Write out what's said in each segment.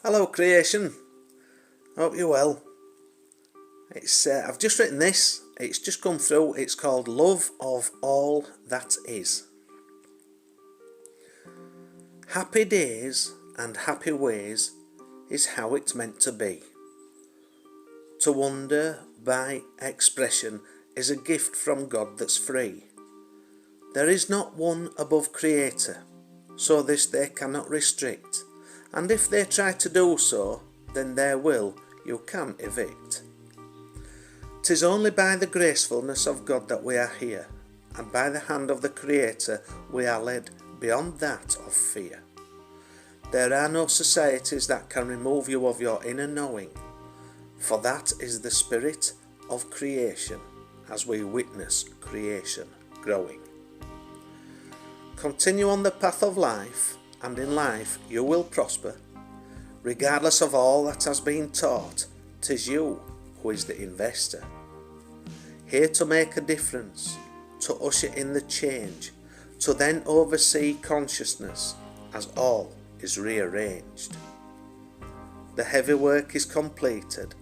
Hello creation, hope you're well. I've just written this, it's just come through, it's called Love of All That Is. Happy days and happy ways is how it's meant to be. To wonder by expression is a gift from God that's free. There is not one above Creator, so this they cannot restrict, and if they try to do so, then their will you can evict. 'Tis only by the gracefulness of God that we are here, and by the hand of the Creator we are led beyond that of fear. There are no societies that can remove you of your inner knowing, for that is the spirit of creation as we witness creation growing. Continue on the path of life, and in life you will prosper. Regardless of all that has been taught, 'tis you who is the investor. Here to make a difference, to usher in the change, to then oversee consciousness as all is rearranged. The heavy work is completed,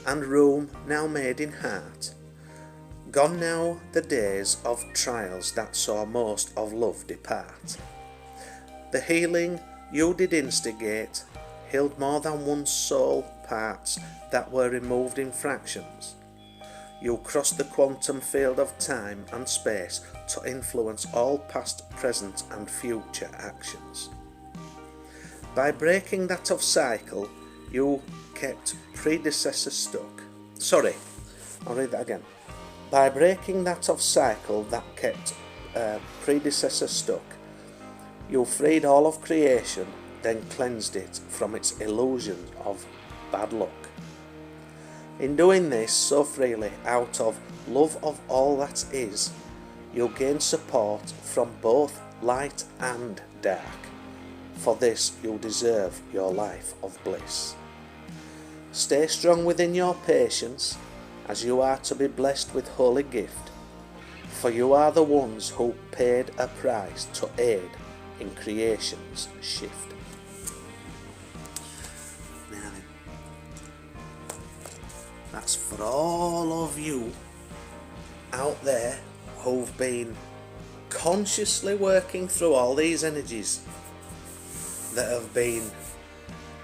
and room now made in heart. Gone now the days of trials that saw most of love depart. The healing you did instigate healed more than one soul parts that were removed in fractions. You crossed the quantum field of time and space to influence all past, present and future actions. By breaking that of cycle, you kept predecessors stuck. I'll read that again. By breaking that of cycle that kept predecessors stuck, you freed all of creation, then cleansed it from its illusions of bad luck. In doing this so freely out of love of all that is, you gain support from both light and dark. For this you deserve your life of bliss. Stay strong within your patience, as you are to be blessed with holy gift, for you are the ones who paid a price to aid in creation's shift. Now then, that's for all of you out there who've been consciously working through all these energies that have been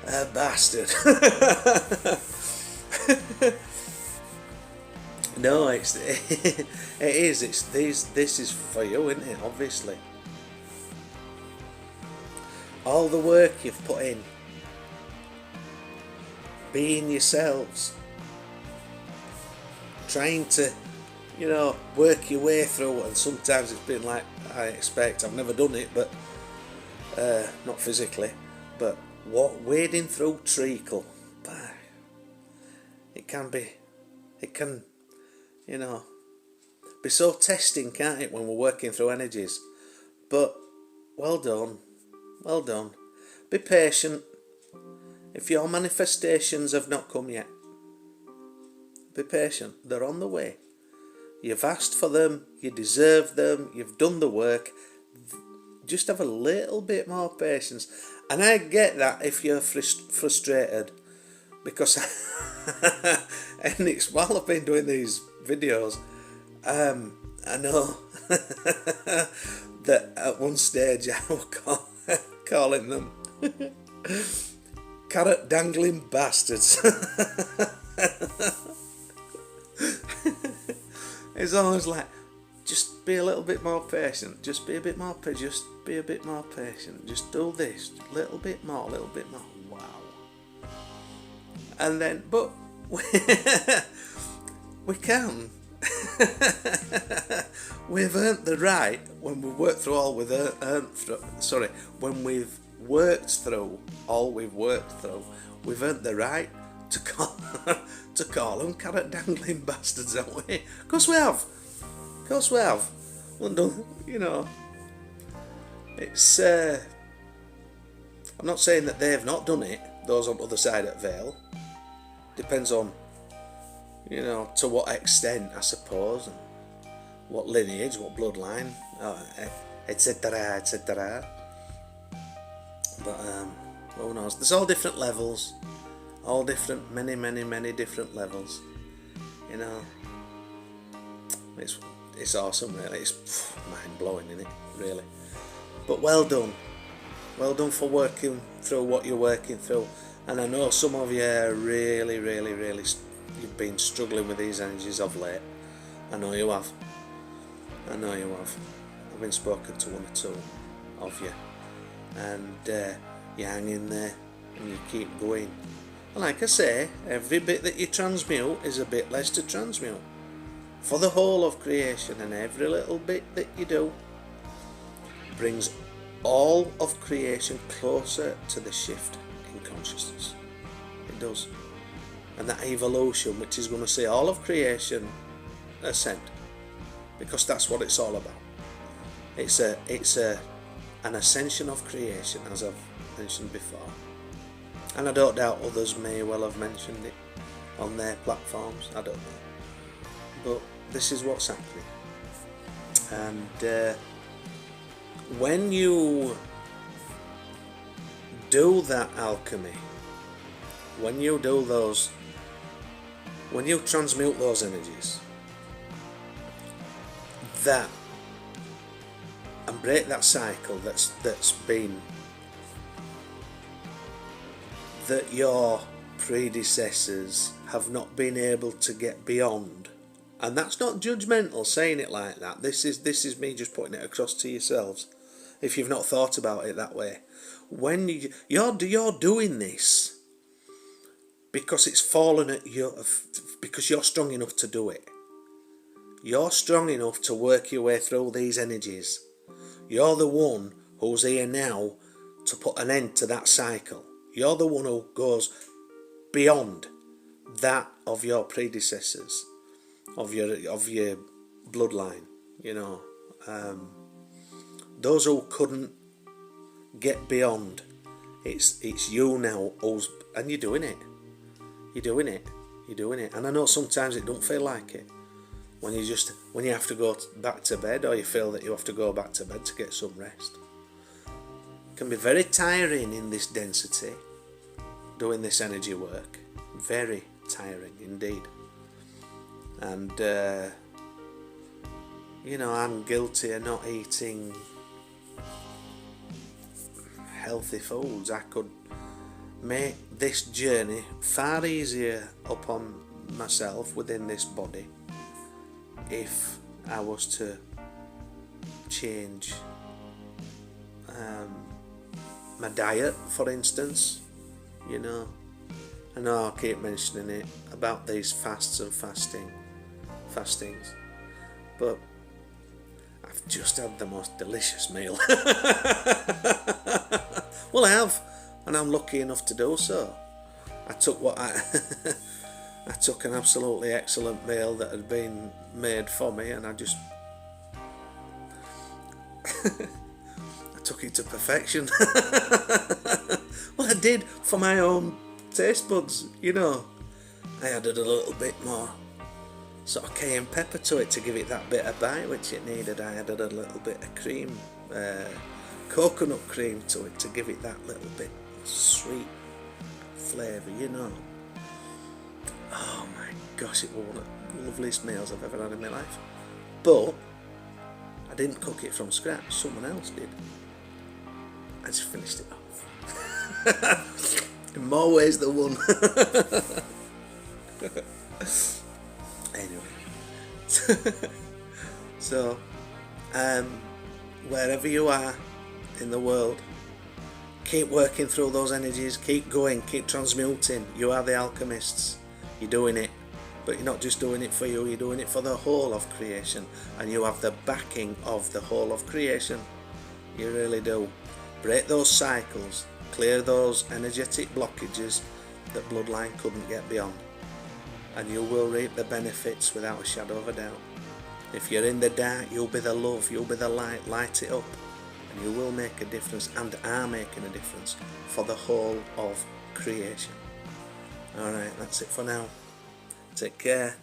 a bastard. No, it is. This is for you, isn't it? Obviously, all the work you've put in, being yourselves, trying to, work your way through, and sometimes it's been like I expect. I've never done it, but not physically, but wading through treacle, it can be so testing, can't it, when we're working through energies? But well done. Be patient. If your manifestations have not come yet, be patient. They're on the way. You've asked for them, you deserve them, you've done the work. Just have a little bit more patience. And I get that if you're frustrated, because and it's while I've been doing these videos, I know that at one stage I was calling them carrot dangling bastards. It's always like, just be a little bit more patient, just be a bit more patient, just do this, little bit more, wow. And then, but we can. We've earned the right, when we've worked through all we've when we've worked through all we've worked through, we've earned the right to call them carrot dangling bastards, haven't we? Of course we have. Well, it's I'm not saying that they've not done it, those on the other side of the veil. Depends on, to what extent, I suppose, and what lineage, what bloodline, etc. But Who knows? There's all different levels, all different, many different levels. You know, it's awesome, really. It's mind blowing, isn't it? Really. But well done for working through what you're working through. And I know some of you are really, you've been struggling with these energies of late. I know you have. I've been spoken to one or two of you, and you hang in there and you keep going. And like I say, every bit that you transmute is a bit less to transmute for the whole of creation, and every little bit that you do brings all of creation closer to the shift in consciousness. It does. And that evolution, which is going to see all of creation ascend, because that's what it's all about. It's an ascension of creation, as I've mentioned before, and I don't doubt others may well have mentioned it on their platforms. I don't know, but this is what's happening. And when you do that alchemy, when you transmute those energies, that and break that cycle that's been, that your predecessors have not been able to get beyond. And that's not judgmental saying it like that. This is me just putting it across to yourselves, if you've not thought about it that way. When you're doing this because it's fallen at you, because you're strong enough to do it. You're strong enough to work your way through these energies. You're the one who's here now to put an end to that cycle. You're the one who goes beyond that of your predecessors, of your bloodline. You know, those who couldn't get beyond. It's you now, and you're doing it. You're doing it. And I know sometimes it don't feel like it. When you have to go back to bed, or you feel that you have to go back to bed to get some rest. It can be very tiring in this density, doing this energy work. Very tiring indeed. And I'm guilty of not eating healthy foods. I could make this journey far easier upon myself within this body if I was to change my diet, for instance. You know, I know I'll keep mentioning it about these fasts and fastings, but I've just had the most delicious meal. Well, I have, and I'm lucky enough to do so. I took I took an absolutely excellent meal that had been made for me, and I took it to perfection. Well, I did, for my own taste buds, you know. I added a little bit more sort of cayenne pepper to it to give it that bit of bite which it needed. I added a little bit of cream, coconut cream to it to give it that little bit sweet flavour, you know. Oh my gosh, it was one of the loveliest meals I've ever had in my life. But I didn't cook it from scratch, someone else did. I just finished it off. In more ways than one. Anyway. So, wherever you are in the world, keep working through those energies, keep going, keep transmuting. You are the alchemists. You're doing it, but you're not just doing it for you, you're doing it for the whole of creation, and you have the backing of the whole of creation. You really do. Break those cycles, clear those energetic blockages that bloodline couldn't get beyond, and you will reap the benefits without a shadow of a doubt. If you're in the dark, you'll be the love, you'll be the light. Light it up, and you will make a difference, and are making a difference for the whole of creation. Alright, that's it for now. Take care.